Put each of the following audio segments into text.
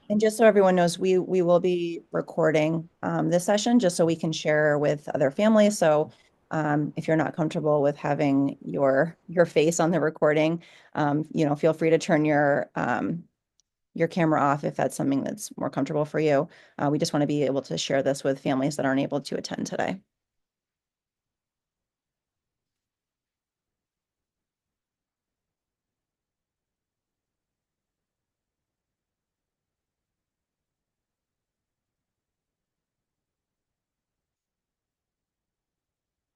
And just so everyone knows, we will be recording this session just so we can share with other families. So if you're not comfortable with having your face on the recording, feel free to turn your camera off if that's something that's more comfortable for you. We just want to be able to share this with families that aren't able to attend today.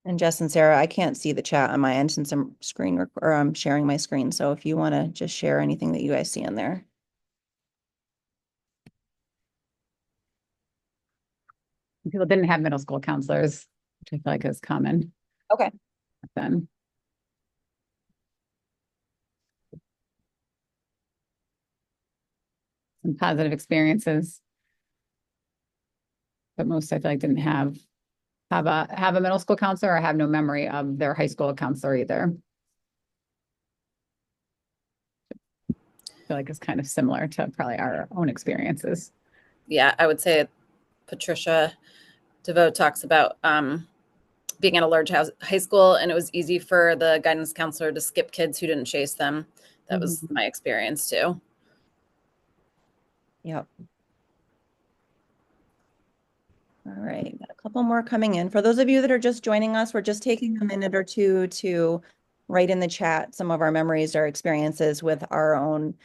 And Jess and Sarah, I can't see the chat on my end since I'm sharing my screen. So if you want to just share anything that you guys see in there. People didn't have middle school counselors, which I feel like is common Okay. then. Some positive experiences, but most I feel like didn't have a middle school counselor or have no memory of their high school counselor either. I feel like it's kind of similar to probably our own experiences. Yeah, I would say Patricia DeVoe talks about being at a large high school, and it was easy for the guidance counselor to skip kids who didn't chase them. That was Mhm. my experience too. Yep. All right, got a couple more coming in. For those of you that are just joining us, we're just taking a minute or two to write in the chat some of our memories or experiences with our own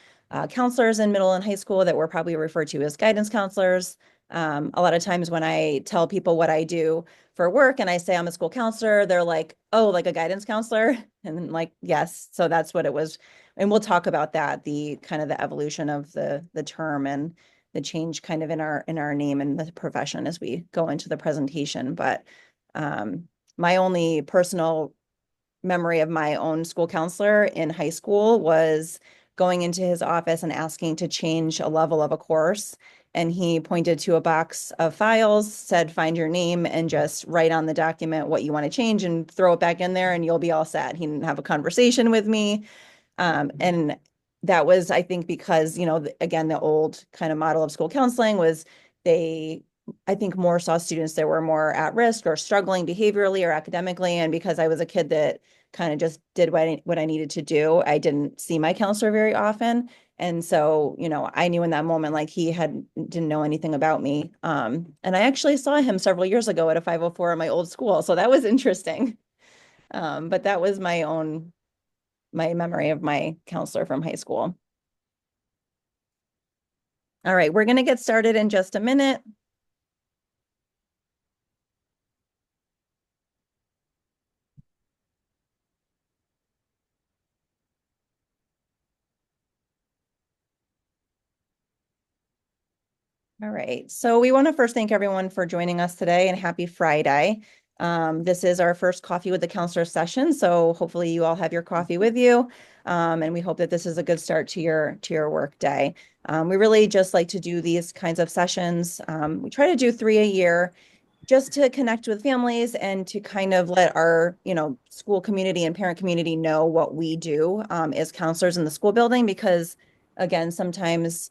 counselors in middle and high school that we're probably referred to as guidance counselors. A lot of times when I tell people what I do for work and I say I'm a school counselor, they're like, oh, like a guidance counselor? And then like, yes, so that's what it was. And we'll talk about that, the kind of the evolution of the term and the change kind of in our name and the profession as we go into the presentation. But my only personal memory of my own school counselor in high school was going into his office and asking to change a level of a course. And he pointed to a box of files, said, find your name and just write on the document what you want to change and throw it back in there and you'll be all set. He didn't have a conversation with me. And that was, I think, because, again, the old kind of model of school counseling was they, I think, more saw students that were more at risk or struggling behaviorally or academically. And because I was a kid that kind of just did what I needed to do, I didn't see my counselor very often. And so, I knew in that moment, like didn't know anything about me. And I actually saw him several years ago at a 504 at my old school. So that was interesting. But that was my memory of my counselor from high school. All right, we're going to get started in just a minute. All right, so we want to first thank everyone for joining us today and happy Friday. This is our first Coffee with the Counselor session, so hopefully you all have your coffee with you, and we hope that this is a good start to your work day. We really just like to do these kinds of sessions. We try to do 3 a year, just to connect with families and to kind of let our, school community and parent community know what we do as counselors in the school building. Because again, sometimes,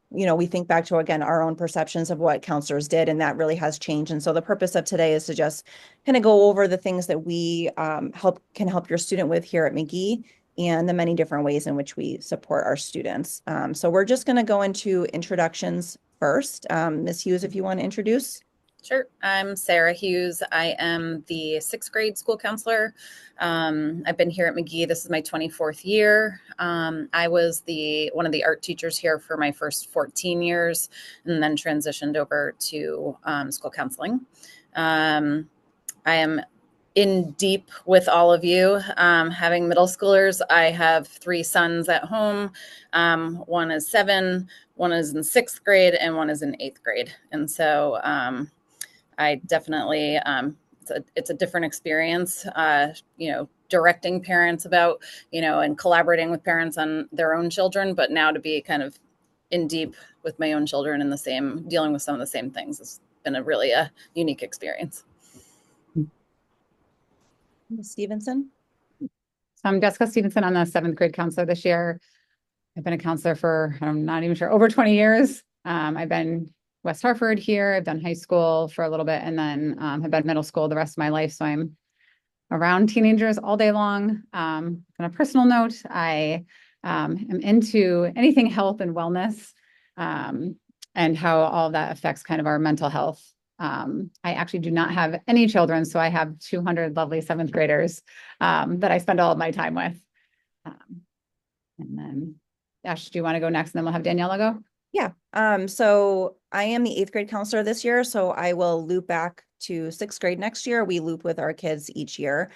we think back to, again, our own perceptions of what counselors did, and that really has changed. And so the purpose of today is to just kind of go over the things that we can help your student with here at McGee and the many different ways in which we support our students. So we're just going to go into introductions first. Ms. Hughes, if you want to introduce. Sure. I'm Sarah Hughes. I am the sixth grade school counselor. I've been here at McGee. This is my 24th year. I was one of the art teachers here for my first 14 years and then transitioned over to school counseling. I am in deep with all of you. Having middle schoolers, I have three sons at home. One is 7, one is in sixth grade, and one is in eighth grade. And so I definitely, it's a different experience, directing parents about, and collaborating with parents on their own children, but now to be kind of in deep with my own children in dealing with some of the same things has been a unique experience. Ms. Stevenson. So I'm Jessica Stevenson. I'm the seventh grade counselor this year. I've been a counselor for, I'm not even sure, over 20 years. I've been West Hartford here. I've done high school for a little bit and then have been middle school the rest of my life. So I'm around teenagers all day long. On a personal note, I am into anything health and wellness and how all of that affects kind of our mental health. I actually do not have any children, so I have 200 lovely seventh graders that I spend all of my time with. And then, Ash, do you want to go next? And then we'll have Daniela go. Yeah. So I am the eighth grade counselor this year, so I will loop back to sixth grade next year. We loop with our kids each year,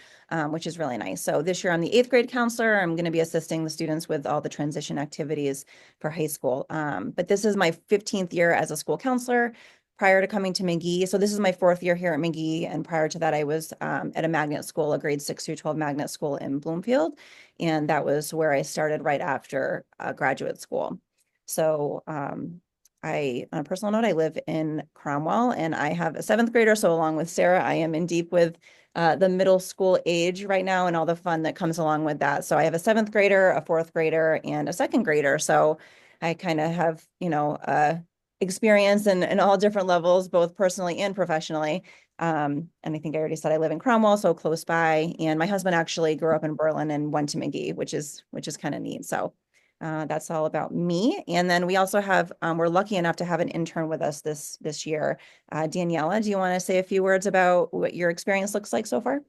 which is really nice. So this year I'm the eighth grade counselor. I'm going to be assisting the students with all the transition activities for high school. But this is my 15th year as a school counselor prior to coming to McGee. So this is my fourth year here at McGee. And prior to that, I was at a magnet school, a grade 6 through 12 magnet school in Bloomfield. And that was where I started right after graduate school. So on a personal note, I live in Cromwell and I have a seventh grader. So along with Sarah, I am in deep with the middle school age right now and all the fun that comes along with that. So I have a seventh grader, a fourth grader, and a second grader. So I kind of have, experience in all different levels, both personally and professionally. And I think I already said I live in Cromwell, so close by. And my husband actually grew up in Berlin and went to McGee, which is kind of neat. So that's all about me. And then we also have, we're lucky enough to have an intern with us this year. Daniela, do you want to say a few words about what your experience looks like so far?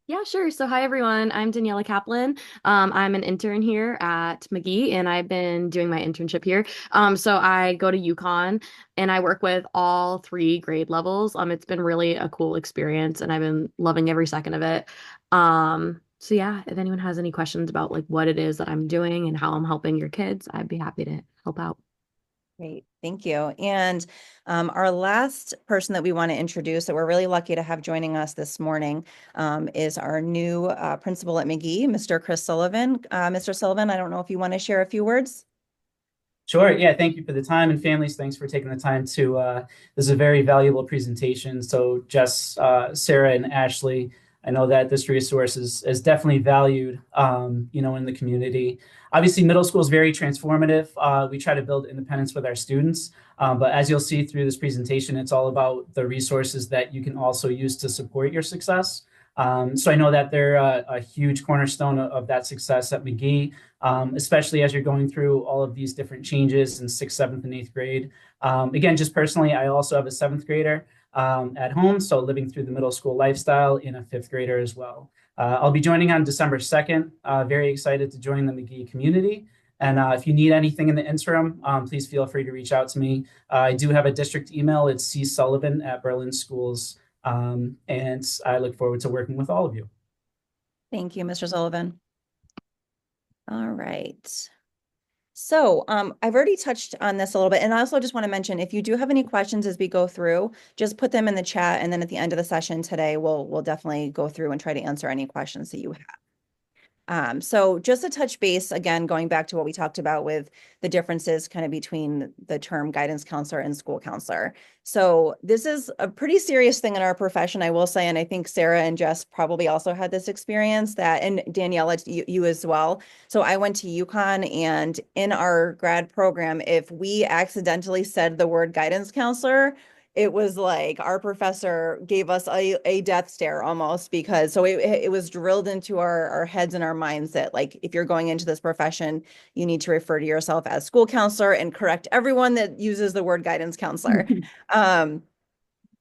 Yeah, sure. So, hi everyone. I'm Daniela Kaplan. I'm an intern here at McGee, and I've been doing my internship here. So I go to UConn, and I work with all three grade levels. It's been really a cool experience, and I've been loving every second of it. So yeah, if anyone has any questions about like what it is that I'm doing and how I'm helping your kids, I'd be happy to help out. Great, thank you. And our last person that we want to introduce that we're really lucky to have joining us this morning is our new principal at McGee, Mr. Chris Sullivan. Mr. Sullivan, I don't know if you want to share a few words. Sure. Yeah. Thank you for the time, and families, thanks for taking the time to, this is a very valuable presentation. So Jess, Sarah, and Ashley, I know that this resource is definitely valued, in the community. Obviously, middle school is very transformative. We try to build independence with our students. But as you'll see through this presentation, it's all about the resources that you can also use to support your success. So I know that they're a huge cornerstone of that success at McGee, especially as you're going through all of these different changes in sixth, seventh, and eighth grade. Again, just personally, I also have a seventh grader at home, so living through the middle school lifestyle in a fifth grader as well. I'll be joining on December 2nd. Very excited to join the McGee community. And if you need anything in the interim, please feel free to reach out to me. I do have a district email. It's csullivan@berlinschools.com. And I look forward to working with all of you. Thank you, Mr. Sullivan. All right. So I've already touched on this a little bit, and I also just want to mention, if you do have any questions as we go through, just put them in the chat, and then at the end of the session today, we'll definitely go through and try to answer any questions that you have. So just to touch base, again, going back to what we talked about with the differences kind of between the term guidance counselor and school counselor. So this is a pretty serious thing in our profession, I will say, and I think Sarah and Jess probably also had this experience and Daniela, you as well. So I went to UConn, and in our grad program, if we accidentally said the word guidance counselor, it was like our professor gave us a death stare almost, because so it was drilled into our heads and our minds that, like, if you're going into this profession, you need to refer to yourself as school counselor and correct everyone that uses the word guidance counselor.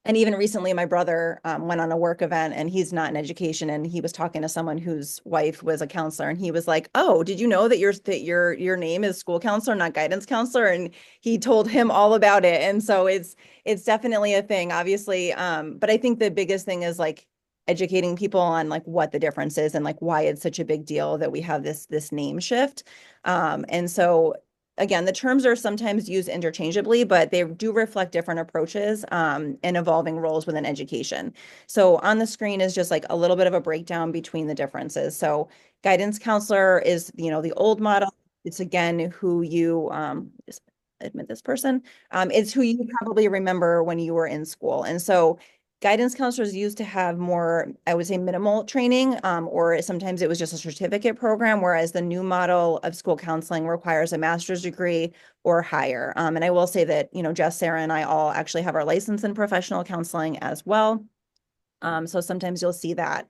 And even recently, my brother went on a work event, and he's not in education, and he was talking to someone whose wife was a counselor, and he was like, "Oh, did you know that your name is school counselor, not guidance counselor?" And he told him all about it. And so it's definitely a thing, obviously. But I think the biggest thing is like educating people on like what the difference is and like why it's such a big deal that we have this name shift. And so again, the terms are sometimes used interchangeably, but they do reflect different approaches and evolving roles within education. So on the screen is just like a little bit of a breakdown between the differences. So guidance counselor is, the old model. It's again who you admit this person. It's who you probably remember when you were in school. And so guidance counselors used to have more, I would say, minimal training, or sometimes it was just a certificate program, whereas the new model of school counseling requires a master's degree or higher. And I will say that, Jess, Sarah, and I all actually have our license in professional counseling as well. So sometimes you'll see that.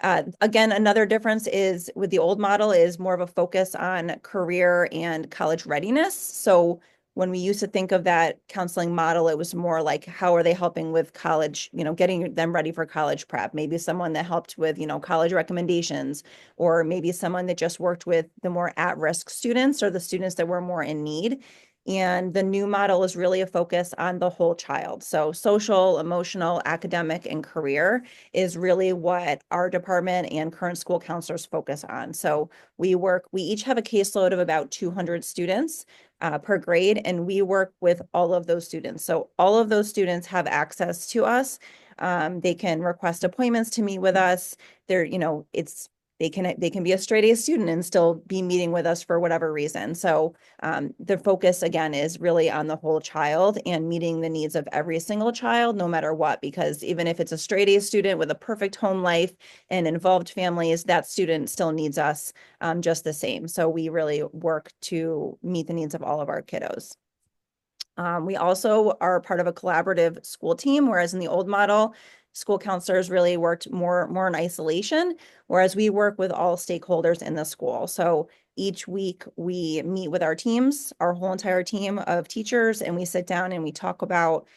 Again, another difference is with the old model is more of a focus on career and college readiness. So when we used to think of that counseling model, it was more like, how are they helping with college, getting them ready for college prep? Maybe someone that helped with, college recommendations, or maybe someone that just worked with the more at-risk students or the students that were more in need. And the new model is really a focus on the whole child. So social, emotional, academic, and career is really what our department and current school counselors focus on. So we each have a caseload of about 200 students per grade, and we work with all of those students. So all of those students have access to us. They can request appointments to meet with us. They can be a straight A student and still be meeting with us for whatever reason. So the focus again is really on the whole child and meeting the needs of every single child, no matter what, because even if it's a straight A student with a perfect home life and involved families, that student still needs us just the same. So we really work to meet the needs of all of our kiddos. We also are part of a collaborative school team, whereas in the old model, school counselors really worked more in isolation, whereas we work with all stakeholders in the school. So each week we meet with our teams, our whole entire team of teachers, and we sit down and we talk about,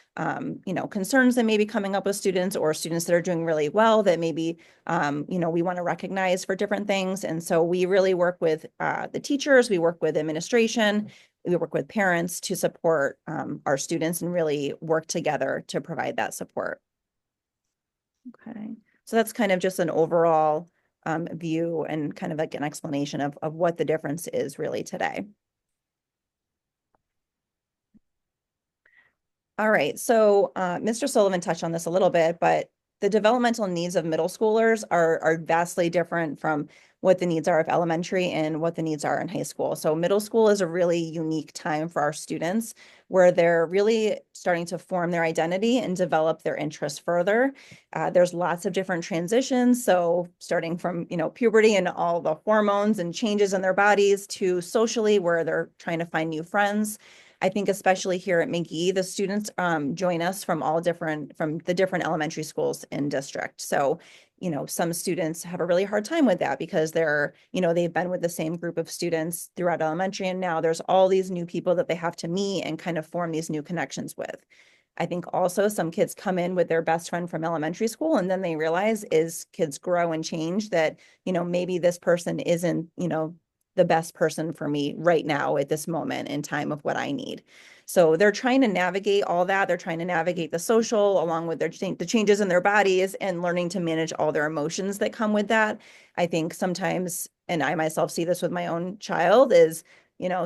concerns that may be coming up with students, or students that are doing really well that maybe, we want to recognize for different things. And so we really work with the teachers, we work with administration, we work with parents to support our students and really work together to provide that support. Okay, so that's kind of just an overall view and kind of like an explanation of what the difference is really today. All right, so Mr. Sullivan touched on this a little bit, but the developmental needs of middle schoolers are vastly different from what the needs are of elementary and what the needs are in high school. So middle school is a really unique time for our students where they're really starting to form their identity and develop their interests further. There's lots of different transitions. So starting from, puberty and all the hormones and changes in their bodies to socially where they're trying to find new friends. I think especially here at McGee, the students join us from the different elementary schools in district. So, some students have a really hard time with that because they've been with the same group of students throughout elementary, and now there's all these new people that they have to meet and kind of form these new connections with. I think also some kids come in with their best friend from elementary school, and then they realize as kids grow and change that, maybe this person isn't, the best person for me right now at this moment in time of what I need. So they're trying to navigate all that. They're trying to navigate the social along with the changes in their bodies and learning to manage all their emotions that come with that. I think sometimes, and I myself see this with my own child, is,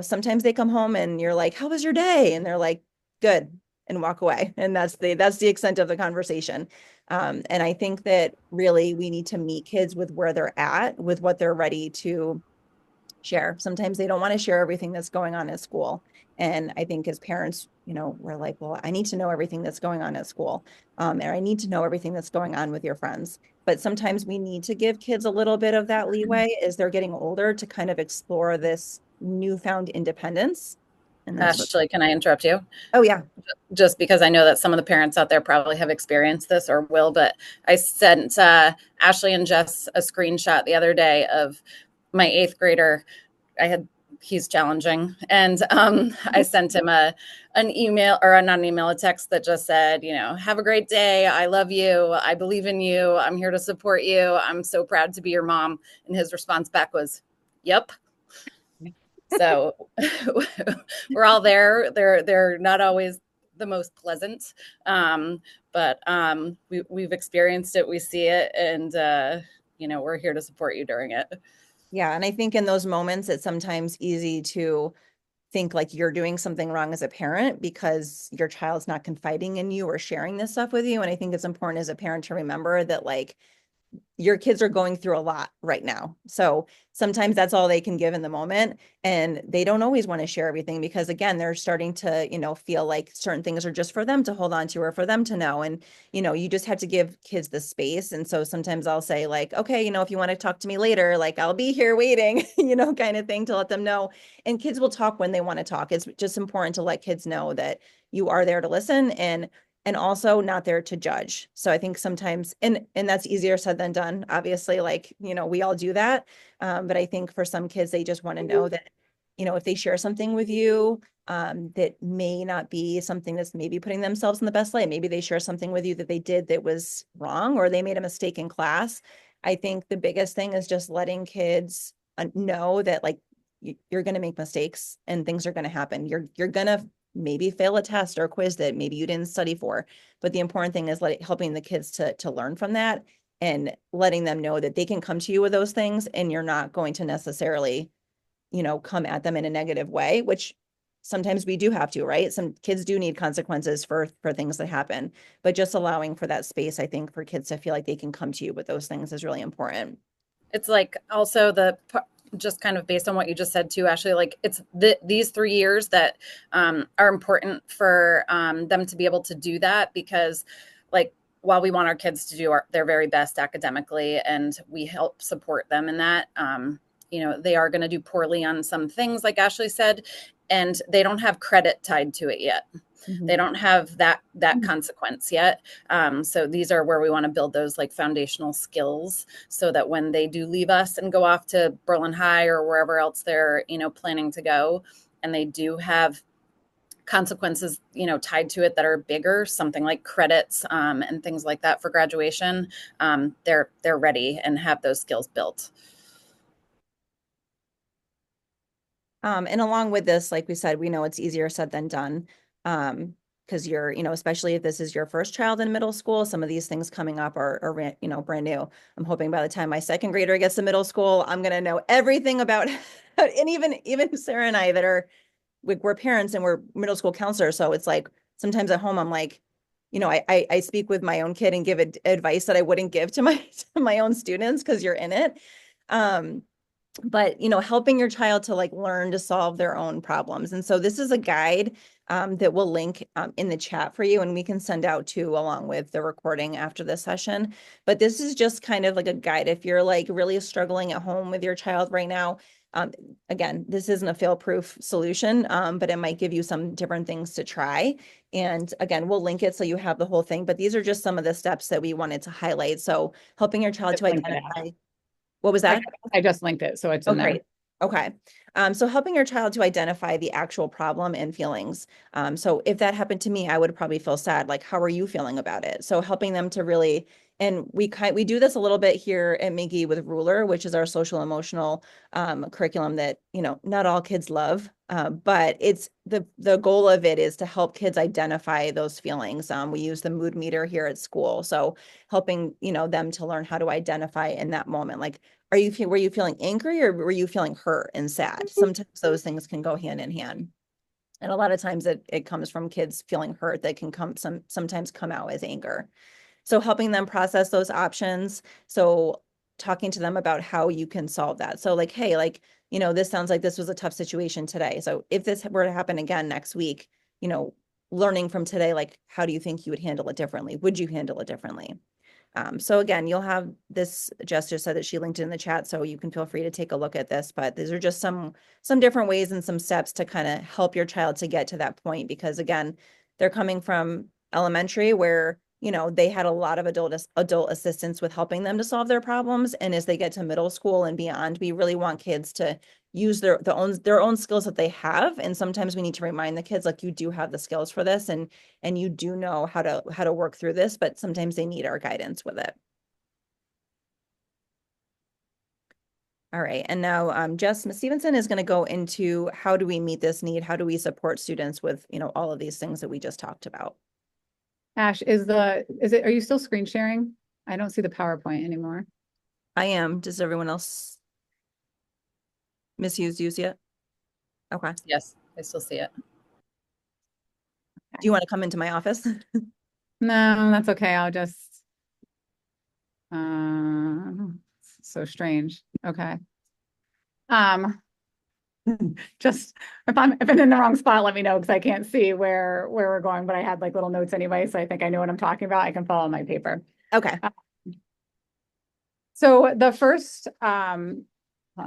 sometimes they come home and you're like, how was your day? And they're like, good, and walk away. And that's the extent of the conversation. And I think that really we need to meet kids with where they're at, with what they're ready to share. Sometimes they don't want to share everything that's going on at school. And I think as parents, we're like, well, I need to know everything that's going on at school. And I need to know everything that's going on with your friends. But sometimes we need to give kids a little bit of that leeway as they're getting older to kind of explore this newfound independence. And that's Ashley, can I interrupt you? Oh, yeah. Just because I know that some of the parents out there probably have experienced this or will, but I sent Ashley and Jess a screenshot the other day of my 8th grader. He's challenging. And I sent him an email, or not an email, a text that just said, have a great day. I love you. I believe in you. I'm here to support you. I'm so proud to be your mom. And his response back was, yep. So we're all there. They're not always the most pleasant, but we've experienced it. We see it, and we're here to support you during it. Yeah, and I think in those moments, it's sometimes easy to think like you're doing something wrong as a parent because your child's not confiding in you or sharing this stuff with you. And I think it's important as a parent to remember that, like, your kids are going through a lot right now. So sometimes that's all they can give in the moment. And they don't always want to share everything because again, they're starting to, feel like certain things are just for them to hold on to or for them to know. And, you just have to give kids the space. And so sometimes I'll say like, okay, if you want to talk to me later, like I'll be here waiting, kind of thing to let them know. And kids will talk when they want to talk. It's just important to let kids know that you are there to listen and also not there to judge. So I think sometimes, and that's easier said than done, obviously, like, we all do that. But I think for some kids, they just want to know that, if they share something with you, that may not be something that's maybe putting themselves in the best light. Maybe they share something with you that they did that was wrong, or they made a mistake in class. I think the biggest thing is just letting kids know that like you're going to make mistakes and things are going to happen. You're going to maybe fail a test or a quiz that maybe you didn't study for. But the important thing is helping the kids to learn from that and letting them know that they can come to you with those things and you're not going to necessarily, come at them in a negative way, which sometimes we do have to, right? Some kids do need consequences for things that happen, but just allowing for that space, I think, for kids to feel like they can come to you with those things is really important. It's like also just kind of based on what you just said too, Ashley, like it's these 3 years that are important for them to be able to do that because like while we want our kids to do their very best academically and we help support them in that, they are going to do poorly on some things like Ashley said, and they don't have credit tied to it yet. They don't have that consequence yet. So these are where we want to build those like foundational skills so that when they do leave us and go off to Berlin High or wherever else they're, planning to go, and they do have consequences, tied to it that are bigger, something like credits and things like that for graduation, they're ready and have those skills built. And along with this, like we said, we know it's easier said than done. Because you're, especially if this is your first child in middle school, some of these things coming up are, brand new. I'm hoping by the time my second grader gets to middle school, I'm going to know everything about, and even Sarah and I that are, we're parents and we're middle school counselors. So it's like, sometimes at home, I'm like, I speak with my own kid and give advice that I wouldn't give to my, to my own students because you're in it. But helping your child to like learn to solve their own problems. And so this is a guide that we'll link in the chat for you and we can send out too along with the recording after the session. But this is just kind of like a guide if you're like really struggling at home with your child right now. Again, this isn't a fail-proof solution, but it might give you some different things to try. And again, we'll link it so you have the whole thing. But these are just some of the steps that we wanted to highlight. So helping your child to identify. What was that? I just linked it, so it's in there. Great. Okay. So helping your child to identify the actual problem and feelings. So if that happened to me, I would probably feel sad. Like, how are you feeling about it? So helping them to really, and we do this a little bit here at McGee with Ruler, which is our social emotional curriculum that, not all kids love. But it's the goal of it is to help kids identify those feelings. We use the mood meter here at school. So helping, them to learn how to identify in that moment. Like, were you feeling angry or were you feeling hurt and sad? Sometimes those things can go hand in hand. And a lot of times it comes from kids feeling hurt that can sometimes come out as anger. So helping them process those options. So talking to them about how you can solve that. So like, hey, like, this sounds like this was a tough situation today. So if this were to happen again next week, learning from today, like, how do you think you would handle it differently? Would you handle it differently? So again, you'll have this, Jess just said that she linked it in the chat, so you can feel free to take a look at this, but these are just some different ways and some steps to kind of help your child to get to that point, because again, they're coming from elementary where, they had a lot of adult assistance with helping them to solve their problems. And as they get to middle school and beyond, we really want kids to use their own skills that they have. And sometimes we need to remind the kids, like, you do have the skills for this and you do know how to work through this, but sometimes they need our guidance with it. All right, and now Jess Stevenson is going to go into how do we meet this need? How do we support students with, all of these things that we just talked about? Ash, are you still screen sharing? I don't see the PowerPoint anymore. I am. Does everyone else use yet? Okay. Yes, I still see it. Do you want to come into my office? No, that's okay. So strange. Okay. Just if I'm in the wrong spot, let me know because I can't see where we're going, but I had like little notes anyway, so I think I know what I'm talking about. I can follow my paper. Okay. So the first, let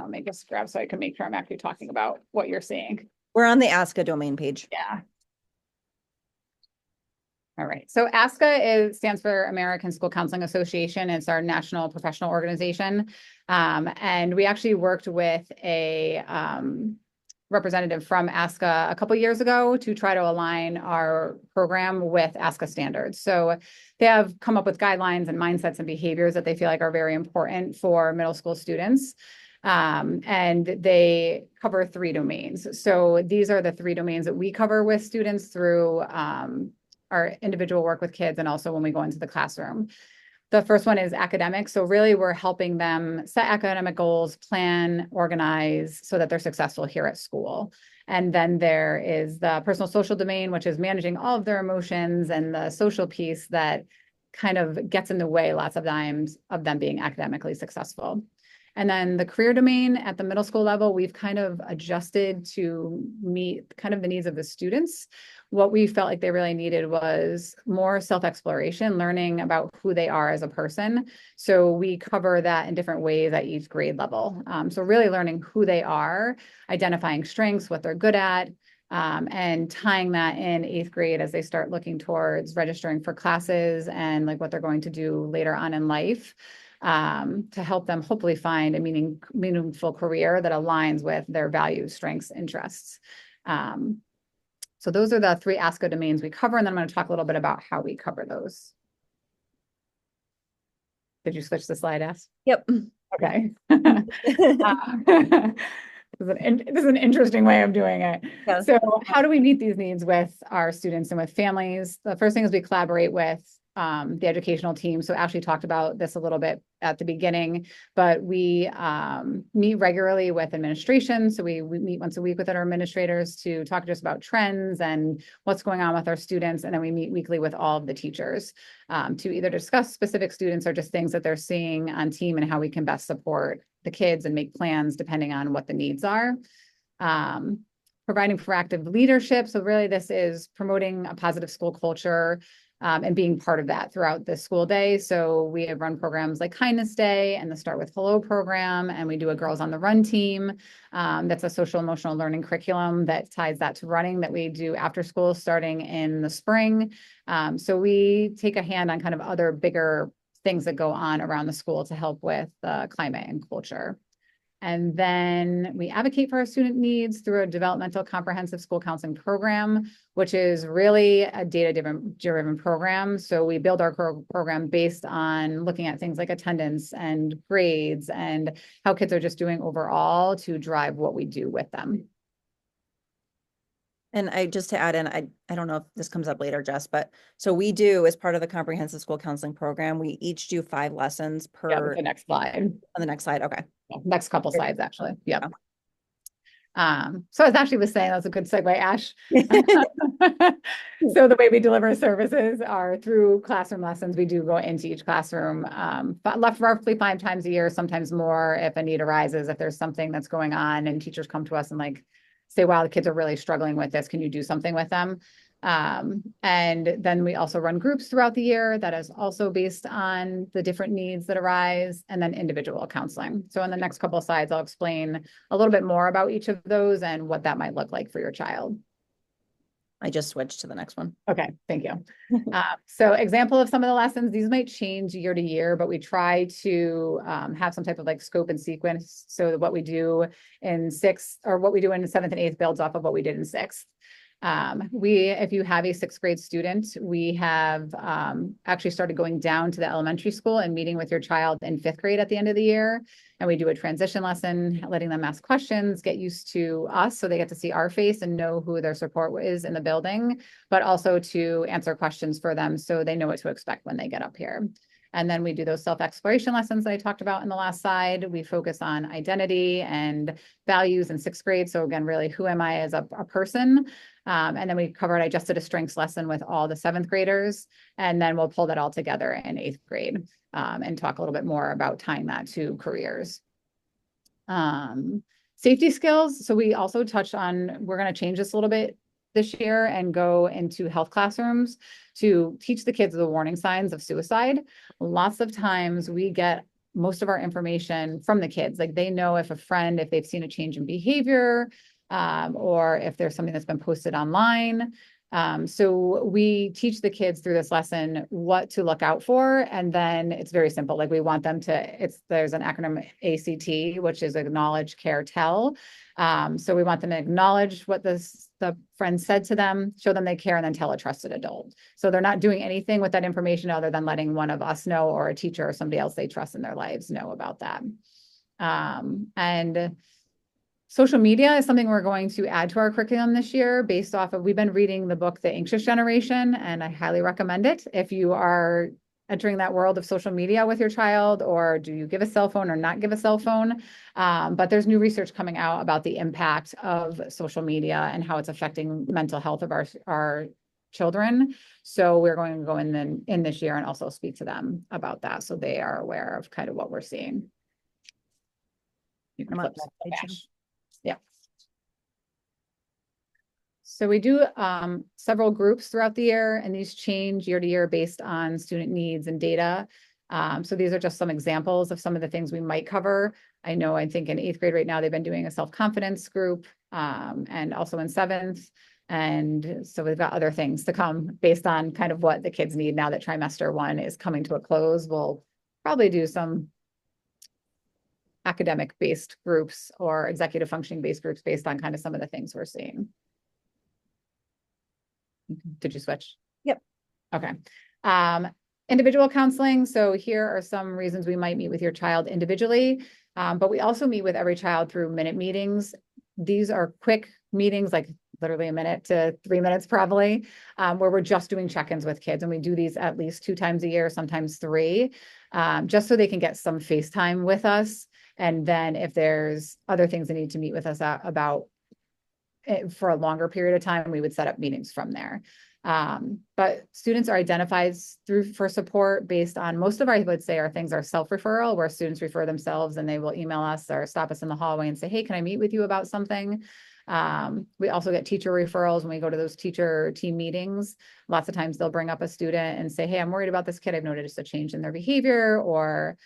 me just grab so I can make sure I'm actually talking about what you're seeing. We're on the Ask a domain page. Yeah. All right. So ASCA stands for American School Counseling Association. It's our national professional organization. And we actually worked with a representative from ASCA a couple years ago to try to align our program with ASCA standards. So they have come up with guidelines and mindsets and behaviors that they feel like are very important for middle school students. And they cover 3 domains. So these are the 3 domains that we cover with students through our individual work with kids and also when we go into the classroom. The first one is academic. So really we're helping them set academic goals, plan, organize so that they're successful here at school. And then there is the personal social domain, which is managing all of their emotions and the social piece that kind of gets in the way lots of times of them being academically successful. And then the career domain at the middle school level, we've kind of adjusted to meet kind of the needs of the students. What we felt like they really needed was more self-exploration, learning about who they are as a person. So we cover that in different ways at each grade level. So really learning who they are, identifying strengths, what they're good at, and tying that in 8th grade as they start looking towards registering for classes and like what they're going to do later on in life. To help them hopefully find a meaningful career that aligns with their values, strengths, interests. So those are the 3 ASCA domains we cover, and then I'm going to talk a little bit about how we cover those. Did you switch the slide, Ash? Yep. Okay. This is an interesting way of doing it. Yeah. So how do we meet these needs with our students and with families? The first thing is we collaborate with the educational team. So Ashley talked about this a little bit at the beginning, but we meet regularly with administration. So we meet once a week with our administrators to talk to us about trends and what's going on with our students. And then we meet weekly with all of the teachers to either discuss specific students or just things that they're seeing on team and how we can best support the kids and make plans depending on what the needs are. Providing proactive leadership. So really this is promoting a positive school culture and being part of that throughout the school day. So we have run programs like Kindness Day and the Start with Hello program, and we do a Girls on the Run team. That's a social emotional learning curriculum that ties that to running that we do after school starting in the spring. So we take a hand on kind of other bigger things that go on around the school to help with climate and culture. And then we advocate for our student needs through a developmental comprehensive school counseling program, which is really a data-driven program. So we build our program based on looking at things like attendance and grades and how kids are just doing overall to drive what we do with them. And just to add in, I don't know if this comes up later, Jess, but so we do, as part of the comprehensive school counseling program, we each do 5 lessons per. Yeah, with the next slide. On the next slide. Okay. Next couple slides, actually. Yeah. So as Ashley was saying, that's a good segue, Ash. So the way we deliver services are through classroom lessons. We do go into each classroom, but roughly 5 times a year, sometimes more if a need arises, if there's something that's going on and teachers come to us and like say, wow, the kids are really struggling with this. Can you do something with them? And then we also run groups throughout the year that is also based on the different needs that arise, and then individual counseling. So in the next couple of slides, I'll explain a little bit more about each of those and what that might look like for your child. I just switched to the next one. Okay, thank you. So example of some of the lessons, these might change year to year, but we try to have some type of like scope and sequence. So that what we do in 6th or what we do in 7th and 8th builds off of what we did in 6th. If you have a 6th grade student, we have actually started going down to the elementary school and meeting with your child in 5th grade at the end of the year. And we do a transition lesson, letting them ask questions, get used to us so they get to see our face and know who their support is in the building, but also to answer questions for them so they know what to expect when they get up here. And then we do those self-exploration lessons that I talked about in the last slide. We focus on identity and values in 6th grade. So again, really, who am I as a person? And then I just did a strengths lesson with all the 7th graders. And then we'll pull that all together in 8th grade and talk a little bit more about tying that to careers. Safety skills. So we also touched on, we're going to change this a little bit this year and go into health classrooms to teach the kids the warning signs of suicide. Lots of times we get most of our information from the kids. Like they know if they've seen a change in behavior, or if there's something that's been posted online. So we teach the kids through this lesson what to look out for. And then it's very simple. Like we want them there's an acronym ACT, which is acknowledge, care, tell. So we want them to acknowledge what the friend said to them, show them they care, and then tell a trusted adult. So they're not doing anything with that information other than letting one of us know, or a teacher or somebody else they trust in their lives know about that. And social media is something we're going to add to our curriculum this year based off of, we've been reading the book, The Anxious Generation, and I highly recommend it. If you are entering that world of social media with your child, or do you give a cell phone or not give a cell phone? But there's new research coming out about the impact of social media and how it's affecting mental health of our children. So we're going to go in this year and also speak to them about that, so they are aware of kind of what we're seeing. You can flip that. Yeah. So we do several groups throughout the year, and these change year to year based on student needs and data. So these are just some examples of some of the things we might cover. I think in 8th grade right now, they've been doing a self-confidence group, and also in 7th. And so we've got other things to come based on kind of what the kids need now that trimester 1 is coming to a close. We'll probably do some academic based groups or executive functioning based groups based on kind of some of the things we're seeing. Did you switch? Yep. Okay. Individual counseling. So here are some reasons we might meet with your child individually, but we also meet with every child through minute meetings. These are quick meetings, like literally a minute to 3 minutes probably, where we're just doing check-ins with kids. And we do these at least 2 times a year, sometimes 3, just so they can get some face time with us. And then if there's other things they need to meet with us about for a longer period of time, we would set up meetings from there. But students are identified for support based on, most of I would say our things are self-referral, where students refer themselves and they will email us or stop us in the hallway and say, hey, can I meet with you about something? We also get teacher referrals when we go to those teacher team meetings. Lots of times they'll bring up a student and say, hey, I'm worried about this kid. I've noticed a change in their behavior, or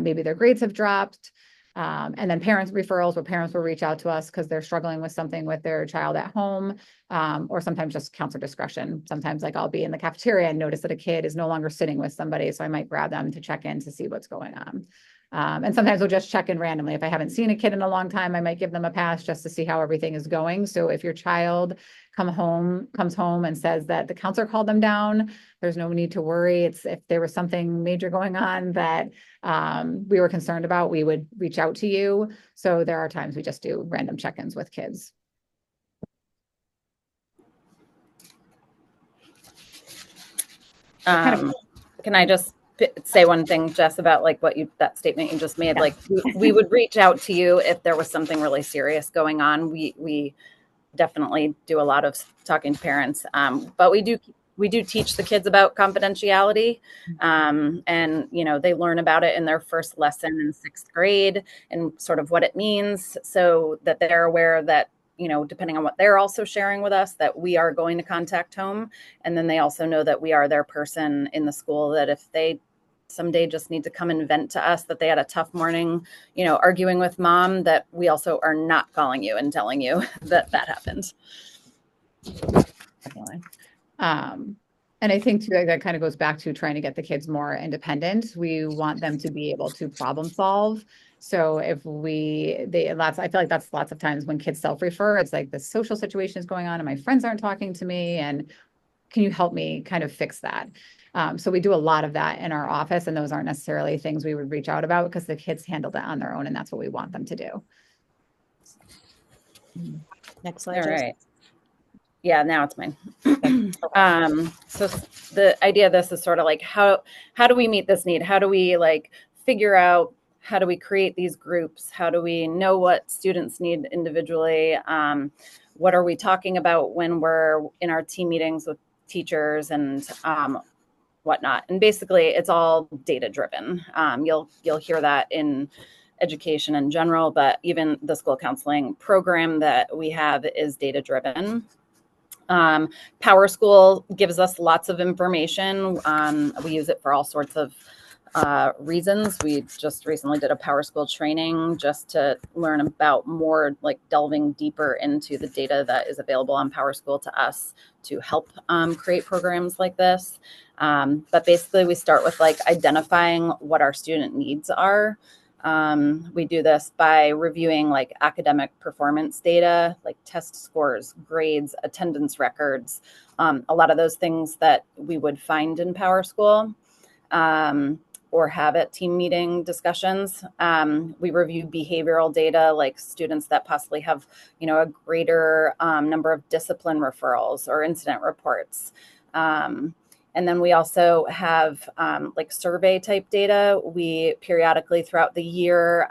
maybe their grades have dropped. And then parents referrals, where parents will reach out to us because they're struggling with something with their child at home, or sometimes just counselor discretion. Sometimes like I'll be in the cafeteria and notice that a kid is no longer sitting with somebody. So I might grab them to check in to see what's going on. And sometimes we'll just check in randomly. If I haven't seen a kid in a long time, I might give them a pass just to see how everything is going. So if your child comes home and says that the counselor called them down, there's no need to worry. It's if there was something major going on that we were concerned about, we would reach out to you. So there are times we just do random check-ins with kids. Can I just say one thing, Jess, about like that statement you just made? Yeah. Like we would reach out to you if there was something really serious going on. We definitely do a lot of talking to parents, but we do teach the kids about confidentiality, and they learn about it in their first lesson in 6th grade and sort of what it means, so that they're aware that, depending on what they're also sharing with us, that we are going to contact home. And then they also know that we are their person in the school, that if they someday just need to come and vent to us that they had a tough morning, arguing with mom, that we also are not calling you and telling you that happened. Definitely. And I think too, that kind of goes back to trying to get the kids more independent. We want them to be able to problem solve. So if I feel like that's lots of times when kids self-refer, it's like the social situation is going on and my friends aren't talking to me, and can you help me kind of fix that? So we do a lot of that in our office, and those aren't necessarily things we would reach out about because the kids handle that on their own, and that's what we want them to do. Next slide. All right. Yeah, now it's mine. So the idea of this is sort of like, how do we meet this need? How do we like figure out, how do we create these groups? How do we know what students need individually? What are we talking about when we're in our team meetings with teachers and whatnot? And basically, it's all data driven. You'll hear that in education in general, but even the school counseling program that we have is data driven. Power School gives us lots of information. We use it for all sorts of reasons. We just recently did a Power School training just to learn about more, like delving deeper into the data that is available on Power School to us to help create programs like this. But basically, we start with like identifying what our student needs are. We do this by reviewing like academic performance data, like test scores, grades, attendance records, a lot of those things that we would find in Power School or have at team meeting discussions. We review behavioral data, like students that possibly have, a greater number of discipline referrals or incident reports. And then we also have like survey type data. We periodically throughout the year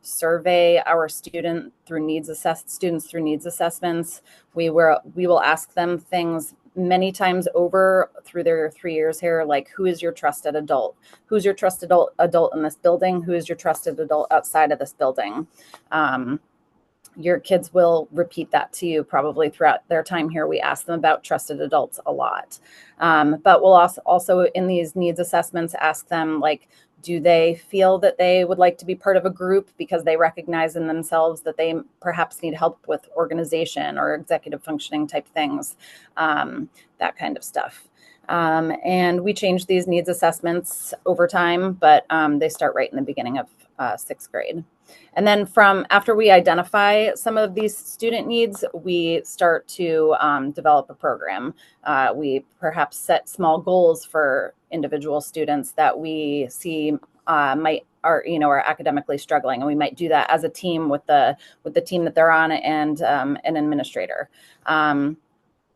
survey our students through needs assessments. We will ask them things many times over through their 3 years here, like, who is your trusted adult? Who's your trusted adult in this building? Who is your trusted adult outside of this building? Your kids will repeat that to you probably throughout their time here. We ask them about trusted adults a lot. But we'll also in these needs assessments ask them, like, do they feel that they would like to be part of a group because they recognize in themselves that they perhaps need help with organization or executive functioning type things, that kind of stuff. And we change these needs assessments over time, but they start right in the beginning of 6th grade. And then after we identify some of these student needs, we start to develop a program. We perhaps set small goals for individual students that we see are academically struggling, and we might do that as a team with the team that they're on and an administrator.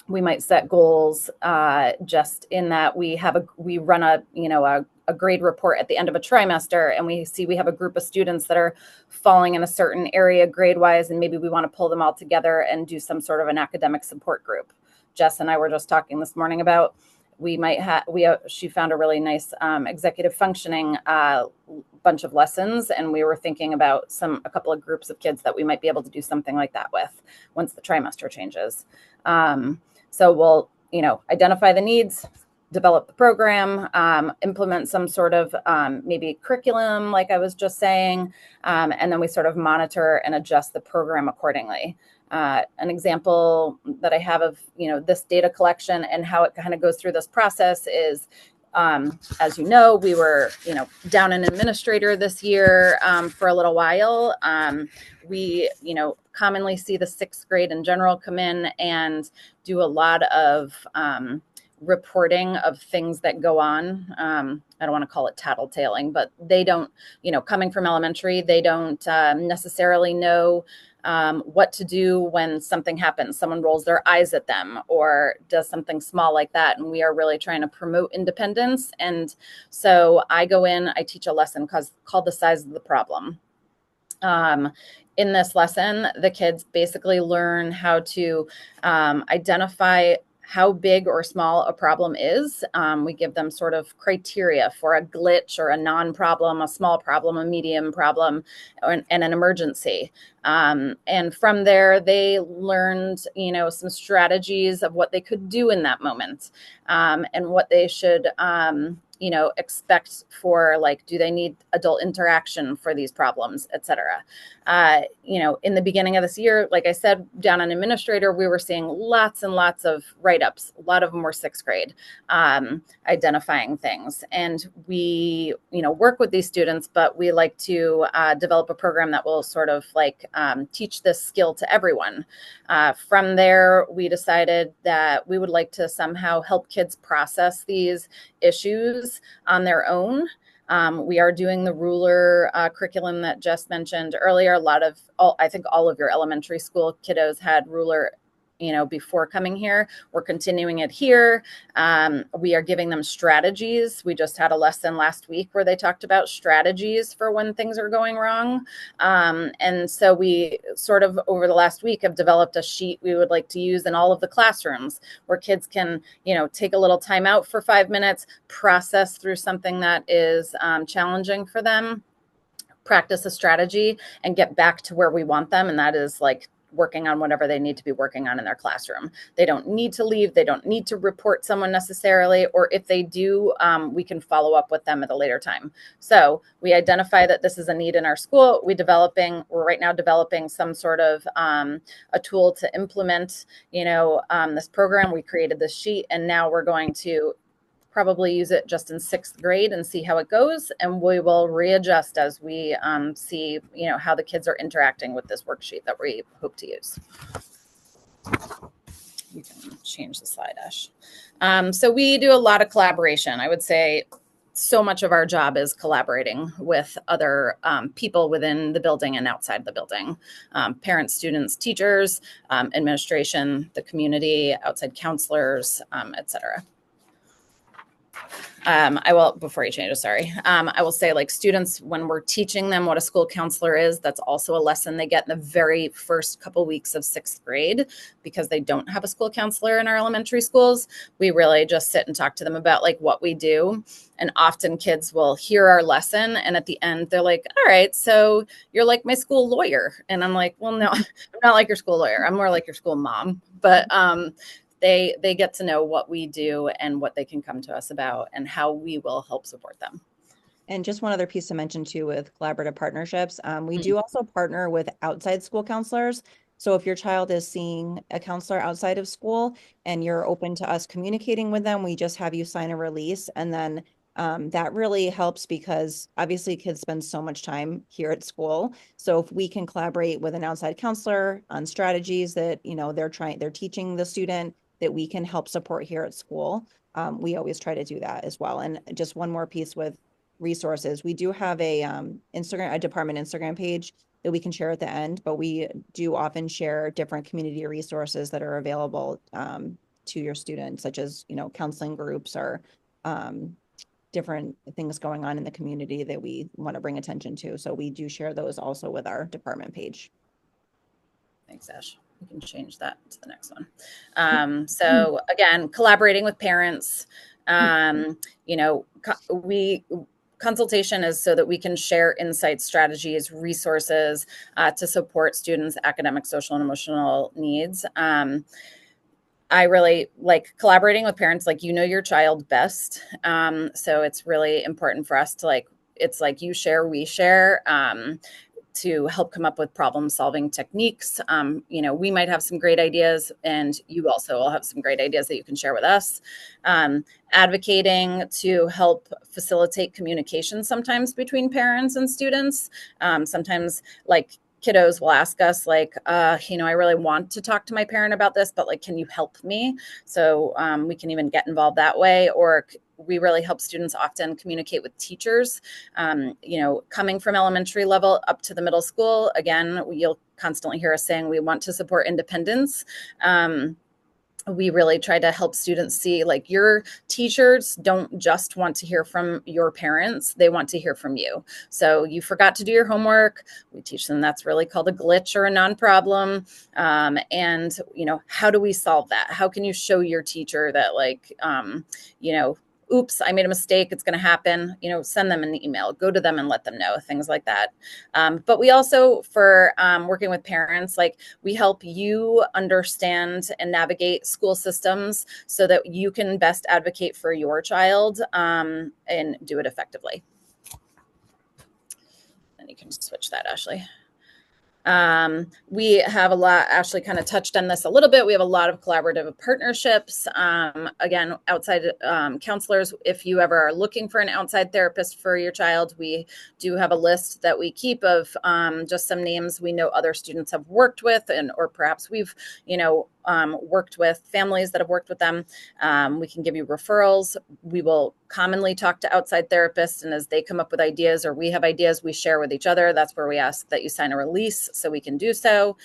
We might set goals just in that we run a grade report at the end of a trimester, and we see we have a group of students that are falling in a certain area grade wise, and maybe we want to pull them all together and do some sort of an academic support group. Jess and I were just talking this morning about she found a really nice executive functioning bunch of lessons, and we were thinking about a couple of groups of kids that we might be able to do something like that with once the trimester changes. So we'll identify the needs, develop the program, implement some sort of maybe curriculum, like I was just saying, and then we sort of monitor and adjust the program accordingly. An example that I have of this data collection and how it kind of goes through this process is, as you know, we were down an administrator this year for a little while. We commonly see the 6th grade in general come in and do a lot of reporting of things that go on. I don't want to call it tattletaling, but they don't, coming from elementary, they don't necessarily know what to do when something happens. Someone rolls their eyes at them or does something small like that. And we are really trying to promote independence. And so I go in, I teach a lesson called The Size of the Problem. In this lesson, the kids basically learn how to identify how big or small a problem is. We give them sort of criteria for a glitch or a non-problem, a small problem, a medium problem, and an emergency. And from there, they learned, some strategies of what they could do in that moment, and what they should, expect for, like, do they need adult interaction for these problems, et cetera. In the beginning of this year, like I said, down an administrator, we were seeing lots and lots of write-ups. A lot of them were 6th grade, identifying things. And we, work with these students, but we like to develop a program that will sort of like teach this skill to everyone. From there, we decided that we would like to somehow help kids process these issues on their own. We are doing the ruler curriculum that Jess mentioned earlier. I think all of your elementary school kiddos had ruler before coming here. We're continuing it here. We are giving them strategies. We just had a lesson last week where they talked about strategies for when things are going wrong. And so we sort of over the last week have developed a sheet we would like to use in all of the classrooms where kids can, take a little time out for 5 minutes, process through something that is challenging for them, practice a strategy, and get back to where we want them. And that is like working on whatever they need to be working on in their classroom. They don't need to leave. They don't need to report someone necessarily. Or if they do, we can follow up with them at a later time. So we identify that this is a need in our school. We're right now developing some sort of a tool to implement, this program. We created this sheet, and now we're going to probably use it just in 6th grade and see how it goes. And we will readjust as we see, how the kids are interacting with this worksheet that we hope to use. You can change the slide, Ash. So we do a lot of collaboration. I would say so much of our job is collaborating with other people within the building and outside the building, parents, students, teachers, administration, the community, outside counselors, et cetera. I will say, like, students, when we're teaching them what a school counselor is, that's also a lesson they get in the very first couple weeks of 6th grade, because they don't have a school counselor in our elementary schools. We really just sit and talk to them about like what we do. And often kids will hear our lesson, and at the end they're like, all right, so you're like my school lawyer. And I'm like, well, no, I'm not like your school lawyer. I'm more like your school mom. But they get to know what we do and what they can come to us about and how we will help support them. And just one other piece to mention too with collaborative partnerships, we do also partner with outside school counselors. So if your child is seeing a counselor outside of school and you're open to us communicating with them, we just have you sign a release. And then that really helps because obviously kids spend so much time here at school. So if we can collaborate with an outside counselor on strategies that, they're teaching the student that we can help support here at school, we always try to do that as well. And just one more piece with resources. We do have a department Instagram page that we can share at the end, but we do often share different community resources that are available to your students, such as, counseling groups or different things going on in the community that we want to bring attention to. So we do share those also with our department page. Thanks, Ash. We can change that to the next one. So again, collaborating with parents, consultation is so that we can share insights, strategies, resources to support students' academic, social, and emotional needs. I really like collaborating with parents, like, your child best. So it's really important for us to it's like you share, we share, to help come up with problem solving techniques. We might have some great ideas, and you also will have some great ideas that you can share with us. Advocating to help facilitate communication sometimes between parents and students. Sometimes kiddos will ask us I really want to talk to my parent about this, but can you help me? So we can even get involved that way. Or we really help students often communicate with teachers, coming from elementary level up to the middle school. Again, you'll constantly hear us saying we want to support independence. We really try to help students see your teachers don't just want to hear from your parents, they want to hear from you. So you forgot to do your homework. We teach them that's really called a glitch or a non-problem. And, how do we solve that? How can you show your teacher that oops, I made a mistake, it's going to happen, send them an email, go to them and let them know, things like that. But we also, for working with parents, we help you understand and navigate school systems so that you can best advocate for your child and do it effectively. And you can switch that, Ashley. We have a lot, Ashley kind of touched on this a little bit. We have a lot of collaborative partnerships. Again, outside counselors, if you ever are looking for an outside therapist for your child, we do have a list that we keep of just some names we know other students have worked with, or perhaps we've, worked with families that have worked with them. We can give you referrals. We will commonly talk to outside therapists, and as they come up with ideas or we have ideas, we share with each other. That's where we ask that you sign a release so we can do so.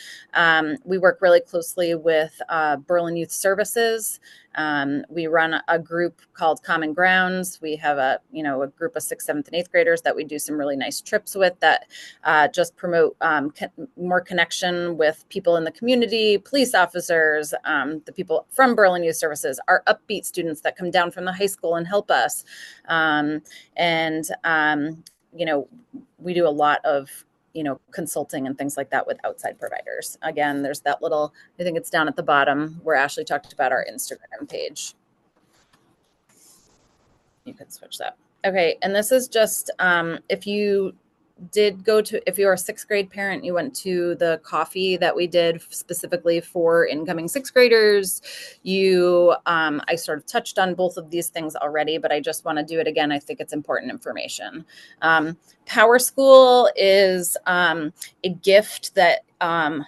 We work really closely with Berlin Youth Services. We run a group called Common Grounds. We have a group of 6th, 7th, and 8th graders that we do some really nice trips with that just promote more connection with people in the community, police officers, the people from Berlin Youth Services, our upbeat students that come down from the high school and help us. We do a lot of consulting and things like that with outside providers. Again, there's that little, I think it's down at the bottom where Ashley talked about our Instagram page. You can switch that. Okay. And this is just, if you're a 6th grade parent, you went to the coffee that we did specifically for incoming 6th graders. I sort of touched on both of these things already, but I just want to do it again. I think it's important information. Power School is a gift that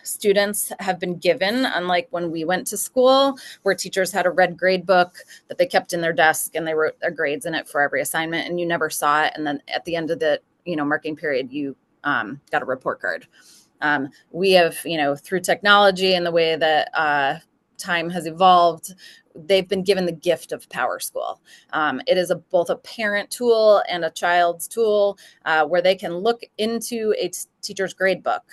students have been given, unlike when we went to school, where teachers had a red grade book that they kept in their desk and they wrote their grades in it for every assignment, and you never saw it. And then at the end of the marking period, you got a report card. We have, through technology and the way that time has evolved, they've been given the gift of Power School. It is both a parent tool and a child's tool where they can look into a teacher's grade book.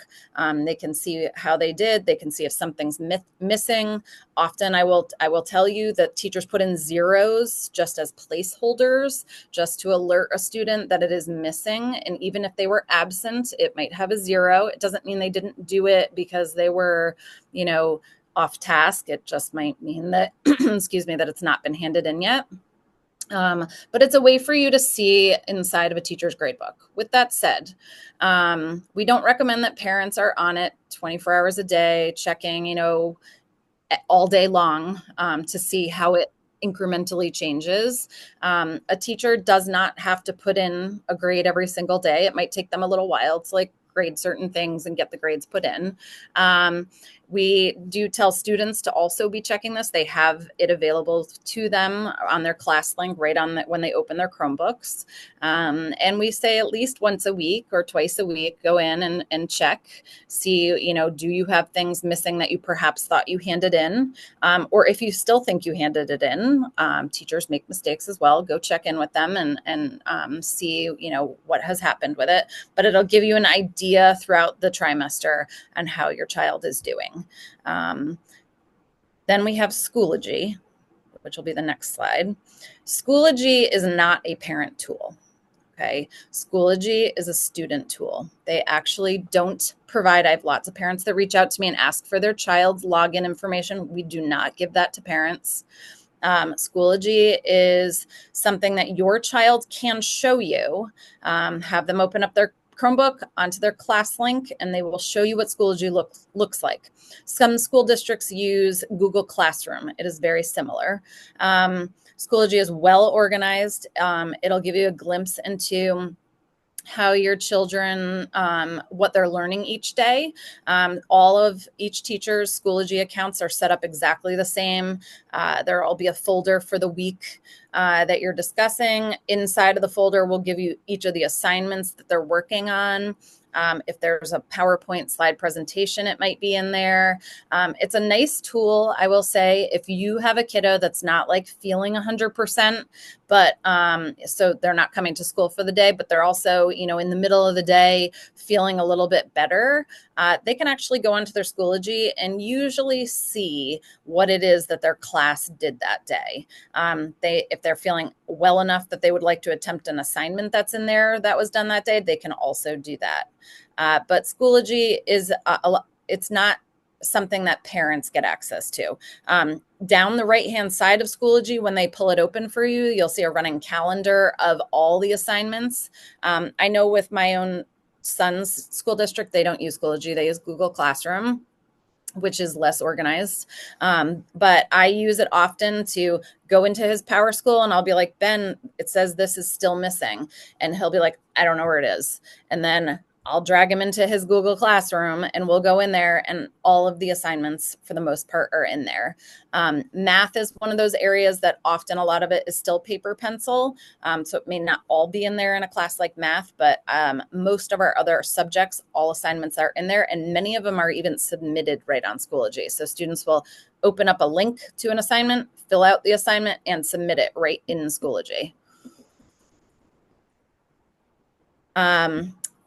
They can see how they did. They can see if something's missing. Often I will tell you that teachers put in zeros just as placeholders, just to alert a student that it is missing. And even if they were absent, it might have a 0. It doesn't mean they didn't do it because they were, off task. It just might mean that, excuse me, that it's not been handed in yet. But it's a way for you to see inside of a teacher's gradebook. With that said, we don't recommend that parents are on it 24 hours a day, checking, all day long to see how it incrementally changes. A teacher does not have to put in a grade every single day. It might take them a little while to grade certain things and get the grades put in. We do tell students to also be checking this. They have it available to them on their class link right on when they open their Chromebooks. And we say at least once a week or twice a week, go in and check, see, do you have things missing that you perhaps thought you handed in? Or if you still think you handed it in, teachers make mistakes as well. Go check in with them and see, what has happened with it. But it'll give you an idea throughout the trimester on how your child is doing. Then we have Schoology, which will be the next slide. Schoology is not a parent tool. Okay. Schoology is a student tool. They actually don't provide, I have lots of parents that reach out to me and ask for their child's login information. We do not give that to parents. Schoology is something that your child can show you. Have them open up their Chromebook onto their class link, and they will show you what Schoology looks like. Some school districts use Google Classroom. It is very similar. Schoology is well organized. It'll give you a glimpse into how your children, what they're learning each day. All of each teacher's Schoology accounts are set up exactly the same. There will be a folder for the week that you're discussing. Inside of the folder will give you each of the assignments that they're working on. If there's a PowerPoint slide presentation, it might be in there. It's a nice tool, I will say, if you have a kiddo that's not feeling 100%, but so they're not coming to school for the day, but they're also, in the middle of the day feeling a little bit better. They can actually go onto their Schoology and usually see what it is that their class did that day. If they're feeling well enough that they would like to attempt an assignment that's in there that was done that day, they can also do that. But Schoology is it's not something that parents get access to. Down the right-hand side of Schoology, when they pull it open for you, you'll see a running calendar of all the assignments. I know with my own son's school district, they don't use Schoology, they use Google Classroom, which is less organized. But I use it often to go into his Power School, and I'll be like, Ben, it says this is still missing. And he'll be like, I don't know where it is. And then I'll drag him into his Google Classroom and we'll go in there, and all of the assignments for the most part are in there. Math is one of those areas that often a lot of it is still paper pencil. So it may not all be in there in a class like math, but most of our other subjects, all assignments are in there, and many of them are even submitted right on Schoology. So students will open up a link to an assignment, fill out the assignment, and submit it right in Schoology.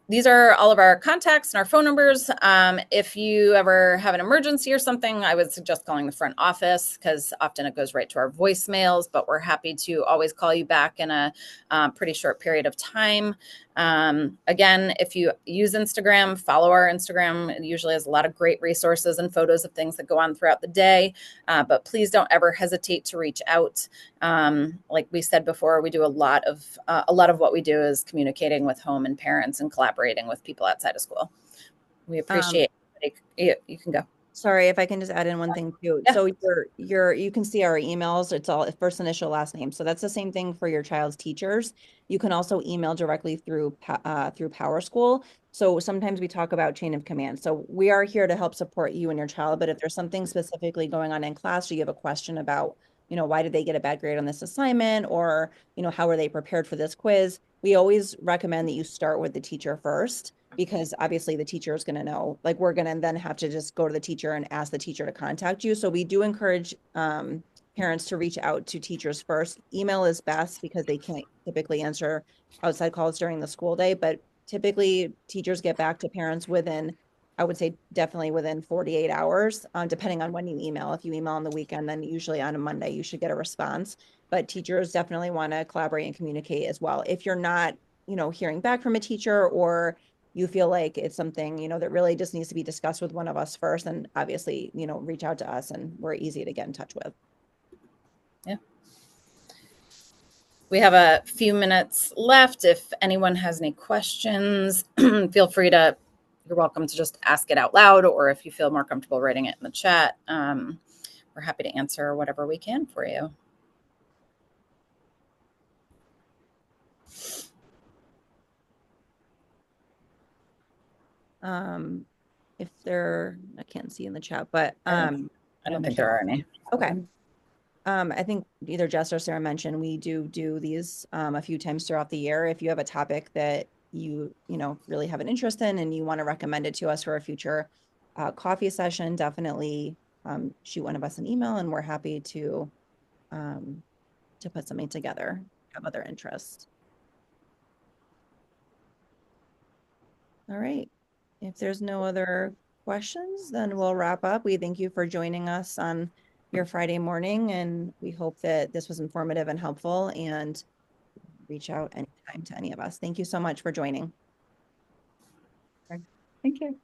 These are all of our contacts and our phone numbers. If you ever have an emergency or something, I would suggest calling the front office, because often it goes right to our voicemails, but we're happy to always call you back in a pretty short period of time. Again, if you use Instagram, follow our Instagram. It usually has a lot of great resources and photos of things that go on throughout the day, but please don't ever hesitate to reach out. Like we said before, we do a lot of what we do is communicating with home and parents and collaborating with people outside of school. We appreciate it. You can go. Sorry, if I can just add in one thing too. Yeah. So you can see our emails. It's all first initial, last name. So that's the same thing for your child's teachers. You can also email directly through PowerSchool. So sometimes we talk about chain of command. So we are here to help support you and your child. But if there's something specifically going on in class, or you have a question about, why did they get a bad grade on this assignment, or, how are they prepared for this quiz? We always recommend that you start with the teacher first, because obviously the teacher is going to know, like, we're going to then have to just go to the teacher and ask the teacher to contact you. So we do encourage parents to reach out to teachers first. Email is best because they can't typically answer outside calls during the school day, but typically teachers get back to parents within, I would say definitely within 48 hours, depending on when you email. If you email on the weekend, then usually on a Monday, you should get a response. But teachers definitely want to collaborate and communicate as well. If you're not, hearing back from a teacher, or you feel like it's something, that really just needs to be discussed with one of us first, and obviously, reach out to us, and we're easy to get in touch with. Yeah. We have a few minutes left. If anyone has any questions, feel free to, you're welcome to just ask it out loud, or if you feel more comfortable writing it in the chat, we're happy to answer whatever we can for you. If I can't see in the chat, but I don't think there are any. Okay. I think either Jess or Sarah mentioned we do these a few times throughout the year. If you have a topic that you really have an interest in and you want to recommend it to us for a future coffee session, definitely shoot one of us an email, and we're happy to put something together. Have other interests. All right. If there's no other questions, then we'll wrap up. We thank you for joining us on your Friday morning, and we hope that this was informative and helpful, and reach out anytime to any of us. Thank you so much for joining. Thank you.